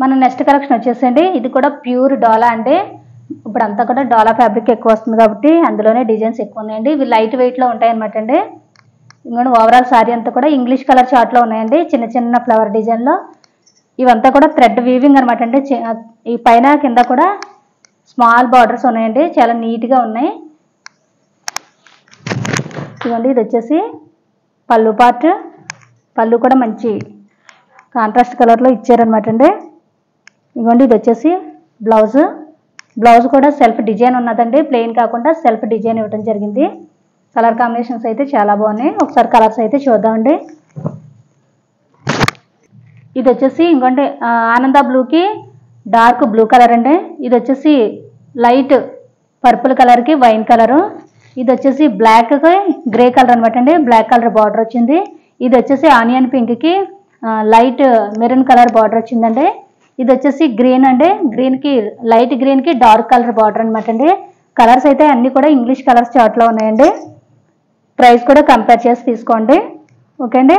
మన next collection వచ్చేసండి ఇది కూడా ప్యూర్ డోలా అండి. ఇప్పుడు అంతా కూడా డోలా ఫ్యాబ్రిక్ ఎక్కువ వస్తుంది కాబట్టి అందులోనే డిజైన్స్ ఎక్కువ ఉన్నాయండి. ఇవి లైట్ వెయిట్లో ఉంటాయి అనమాట అండి. ఇంకోటి ఓవరాల్ సారీ అంతా కూడా ఇంగ్లీష్ కలర్ చార్ట్లో ఉన్నాయండి, చిన్న చిన్న ఫ్లవర్ డిజైన్లో. ఇవంతా కూడా థ్రెడ్ వీవింగ్ అనమాట అండి. ఈ పైన కింద కూడా స్మాల్ బార్డర్స్ ఉన్నాయండి, చాలా నీట్గా ఉన్నాయి. ఇదిగోండి ఇది వచ్చేసి పళ్ళు పార్ట్. పళ్ళు కూడా మంచి కాంట్రాస్ట్ కలర్లో ఇచ్చారనమాట అండి. ఇదిగోండి ఇది వచ్చేసి బ్లౌజ్. బ్లౌజ్ కూడా సెల్ఫ్ డిజైన్ ఉన్నదండి, ప్లెయిన్ కాకుండా సెల్ఫ్ డిజైన్ ఇవ్వడం జరిగింది. కలర్ కాంబినేషన్స్ అయితే చాలా బాగున్నాయి. ఒకసారి కలర్స్ అయితే చూద్దామండి. ఇది వచ్చేసి ఇంకోండి ఆనంద బ్లూకి డార్క్ బ్లూ కలర్ అండి. ఇది వచ్చేసి లైట్ పర్పుల్ కలర్కి వైన్ కలరు. ఇది వచ్చేసి బ్లాక్కి గ్రే కలర్ అనమాట అండి, బ్లాక్ కలర్ బార్డర్ వచ్చింది. ఇది వచ్చేసి ఆనియన్ పింక్కి లైట్ మెరూన్ కలర్ బార్డర్ వచ్చిందండి. ఇది వచ్చేసి గ్రీన్ అండి, గ్రీన్కి లైట్ గ్రీన్కి డార్క్ కలర్ బార్డర్ అనమాట అండి. కలర్స్ అయితే అన్నీ కూడా ఇంగ్లీష్ కలర్స్ చార్ట్లో ఉన్నాయండి. ప్రైస్ కూడా కంపేర్ చేసి తీసుకోండి. ఓకే అండి.